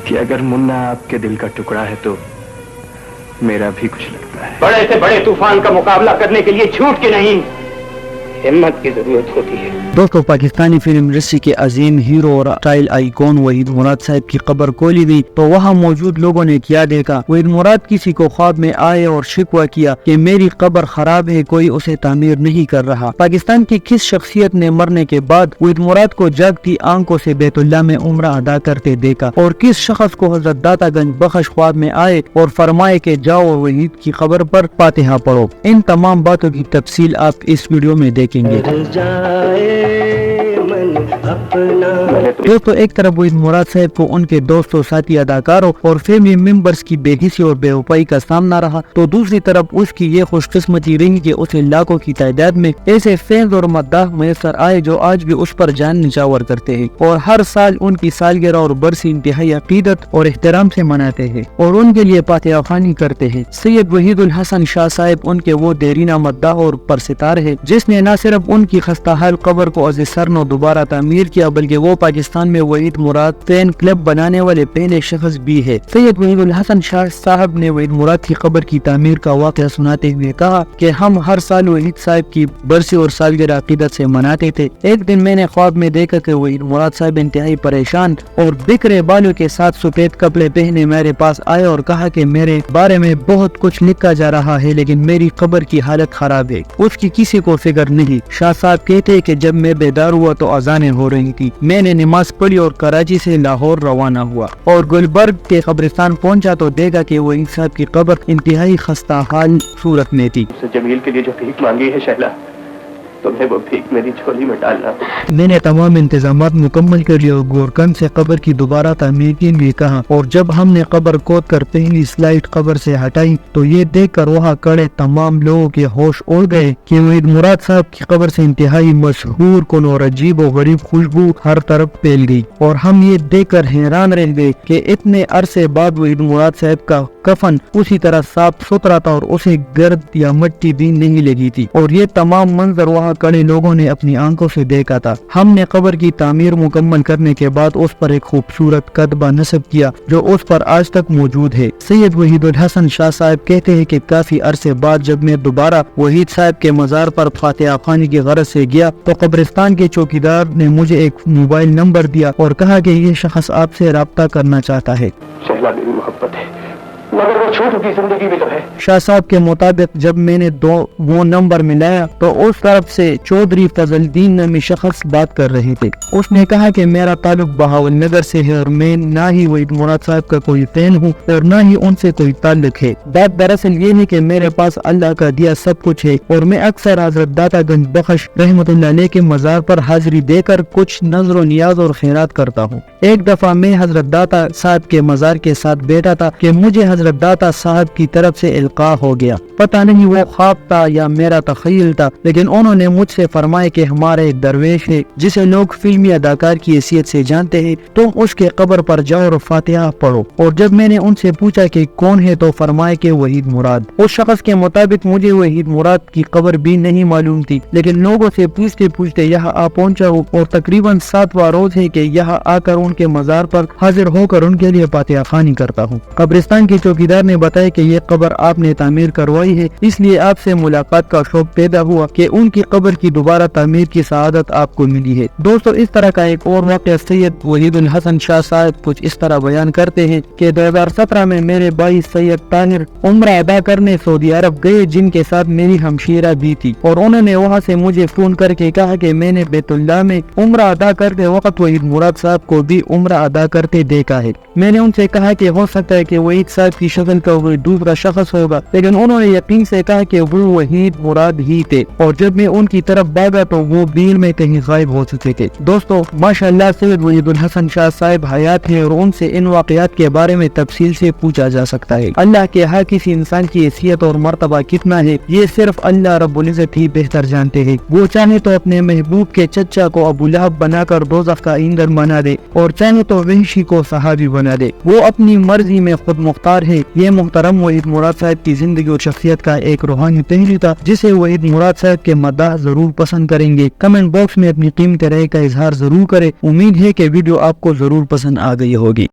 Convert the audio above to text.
کہ اگر منا آپ کے دل کا ٹکڑا ہے تو میرا بھی کچھ لگتا ہے. بڑے سے بڑے طوفان کا مقابلہ کرنے کے لیے جھوٹ کی نہیں ہمت کی ضرورت ہوتی ہے. دوستو پاکستانی فلم انڈسٹری کے عظیم ہیرو اور اسٹائل آئیکن وحید مراد صاحب کی قبر کھولی گئی تو وہاں موجود لوگوں نے کیا دیکھا. وحید مراد کسی کو خواب میں آئے اور شکوہ کیا کہ میری قبر خراب ہے, کوئی اسے تعمیر نہیں کر رہا. پاکستان کی کس شخصیت نے مرنے کے بعد وحید مراد کو جاگتی آنکھوں سے بیت اللہ میں عمرہ ادا کرتے دیکھا, اور کس شخص کو حضرت داتا گنج بخش خواب میں آئے اور فرمائے کہ جاؤ اور وحید کی قبر پر فاتحہ پڑھو. ان تمام باتوں کی تفصیل آپ اس ویڈیو میں دیکھیں گے. دوستو ایک طرف وحید مراد صاحب کو ان کے دوستوں, ساتھی اداکاروں اور فیملی ممبرز کی بے حسی اور بے وفائی کا سامنا رہا, تو دوسری طرف اس کی یہ خوش قسمتی رہی کہ اسے لاکھوں کی تعداد میں ایسے فینز اور مداح میسر آئے جو آج بھی اس پر جان نچھاور کرتے ہیں اور ہر سال ان کی سالگرہ اور برسی انتہائی عقیدت اور احترام سے مناتے ہیں اور ان کے لیے فاتحہ خوانی کرتے ہیں. سید وحید الحسن شاہ صاحب ان کے وہ دیرینہ مداح اور پرستار ہے جس نے نہ صرف ان کی خستہ حال قبر کو از سر نو دوبارہ تعمیر کیا بلکہ وہ پاکستان میں وحید مراد فین کلب بنانے والے پہلے شخص بھی ہے. سید وحید الحسن شاہ صاحب نے وحید مراد کی قبر کی تعمیر کا واقعہ سناتے ہوئے کہا کہ ہم ہر سال وحید صاحب کی برسی اور سالگرہ عقیدت سے مناتے تھے. ایک دن میں نے خواب میں دیکھا کہ وحید مراد صاحب انتہائی پریشان اور بکھرے بالوں کے ساتھ سفید کپڑے پہنے میرے پاس آئے اور کہا کہ میرے بارے میں بہت کچھ لکھا جا رہا ہے لیکن میری قبر کی حالت خراب ہے, اس کی کسی کو فکر نہیں. شاہ صاحب کہتے کہ جب میں بیدار ہوا تو اذانیں ہو رہی تھی, میں نے نماز پڑھی اور کراچی سے لاہور روانہ ہوا اور گلبرگ کے قبرستان پہنچا تو دیکھا کہ وحید صاحب کی قبر انتہائی خستہ حال صورت میں تھی. جمیل کے لیے جو بھیک مانگی ہے شہلا, تمہیں وہ بھیک میری جھولی میں ڈالنا. میں نے تمام انتظامات مکمل کر لیا اور گورکن سے قبر کی دوبارہ تعمیر کے لیے کہا, اور جب ہم نے قبر کھود کر پہلی سلائڈ قبر سے ہٹائی تو یہ دیکھ کر وہاں کھڑے تمام لوگوں کے ہوش اڑ گئے کہ وحید مراد صاحب کی قبر سے انتہائی مشہور کن اور عجیب و غریب خوشبو ہر طرف پھیل گئی, اور ہم یہ دیکھ کر حیران رہ گئے کہ اتنے عرصے بعد وحید مراد صاحب کا کفن اسی طرح صاف ستھرا تھا اور اسے گرد یا مٹی بھی نہیں لگی تھی, اور یہ تمام منظر وہاں کڑے لوگوں نے اپنی آنکھوں سے دیکھا تھا. ہم نے قبر کی تعمیر مکمل کرنے کے بعد اس پر ایک خوبصورت کتبہ نصب کیا جو اس پر آج تک موجود ہے. سید وحید الحسن شاہ صاحب کہتے ہیں کہ کافی عرصے بعد جب میں دوبارہ وحید صاحب کے مزار پر فاتحہ خوانی کی غرض سے گیا تو قبرستان کے چوکیدار نے مجھے ایک موبائل نمبر دیا اور کہا کہ یہ شخص آپ سے رابطہ کرنا چاہتا ہے. شہلا میری محبت ہے مگر وہ چھوٹوں کی زندگی بھی تو ہے. شاہ صاحب کے مطابق جب میں نے وہ نمبر ملایا تو اس طرف سے چودھری فضل الدین نامی شخص بات کر رہے تھے. اس نے کہا کہ میرا تعلق بہاول نگر سے ہے اور میں نہ ہی وحید مراد صاحب کا کوئی فین ہوں اور نہ ہی ان سے کوئی تعلق ہے. بات دراصل یہ ہے کہ میرے پاس اللہ کا دیا سب کچھ ہے اور میں اکثر حضرت داتا گنج بخش رحمت اللہ علیہ کے مزار پر حاضری دے کر کچھ نظر و نیاز اور خیرات کرتا ہوں. ایک دفعہ میں حضرت داتا صاحب کے مزار کے ساتھ بیٹھا تھا کہ مجھے حضرت داتا صاحب کی طرف سے القاء ہو گیا. پتہ نہیں وہ خواب تھا یا میرا تخیل تھا, لیکن انہوں نے مجھ سے فرمایا کہ ہمارا ایک درویش ہے جسے لوگ فلمی اداکار کی حیثیت سے جانتے ہیں, تم اس کے قبر پر جاؤ اور فاتحہ پڑھو. اور جب میں نے ان سے پوچھا کہ کون ہے تو فرمایا کہ وحید مراد. اس شخص کے مطابق مجھے وحید مراد کی قبر بھی نہیں معلوم تھی, لیکن لوگوں سے پوچھتے پوچھتے یہاں آ پہنچا ہوں اور تقریباً 7واں روز ہے کہ یہاں آ کر ان کے مزار پر حاضر ہو کر ان کے لیے فاتحہ خوانی کرتا ہوں. قبرستان کے چوکیدار نے بتایا کہ یہ قبر آپ نے تعمیر کروائی ہے, اس لیے آپ سے ملاقات کا شوق پیدا ہوا کہ ان کی قبر کی دوبارہ تعمیر کی سعادت آپ کو ملی ہے. دوستو اس طرح کا ایک اور واقعہ سید وحید الحسن شاہ صاحب کچھ اس طرح بیان کرتے ہیں کہ 2017 میں میرے بھائی سید طاہر عمرہ ادا کرنے سعودی عرب گئے, جن کے ساتھ میری ہمشیرہ بھی تھی, اور انہوں نے وہاں سے مجھے فون کر کے کہا کہ میں نے بیت اللہ میں عمرہ ادا کرتے وقت وحید مراد صاحب کو بھی عمرہ ادا کرتے دیکھا ہے. میں نے ان سے کہا کہ ہو سکتا ہے کہ وحید صاحب کی شکل کا کوئی دوسرا شخص ہوگا, لیکن انہوں نے یقین سے کہا کہ وہ وحید مراد ہی تھے, اور جب میں ان کی طرف بھاگا تو وہ بھیڑ میں کہیں غائب ہو چکے تھے. دوستو ماشاءاللہ سید وحید الحسن شاہ صاحب حیات ہیں اور ان سے ان واقعات کے بارے میں تفصیل سے پوچھا جا سکتا ہے. اللہ کے ہاں کسی انسان کی حیثیت اور مرتبہ کتنا ہے یہ صرف اللہ رب العزت ہی بہتر جانتے ہیں. وہ چاہے تو اپنے محبوب کے چچا کو ابو لہب بنا کر دوزخ کا ایندھن بنا دے اور چاہے تو وحشی کو صحابی بنا دے, وہ اپنی مرضی میں خود مختار ہے. یہ محترم وحید مراد صاحب کی زندگی اور شخصیت کا ایک روحانی پہلو تھا جسے وحید مراد صاحب کے مداح ضرور پسند کریں گے. کمنٹ باکس میں اپنی قیمتی رائے کا اظہار ضرور کریں. امید ہے کہ ویڈیو آپ کو ضرور پسند آ گئی ہوگی.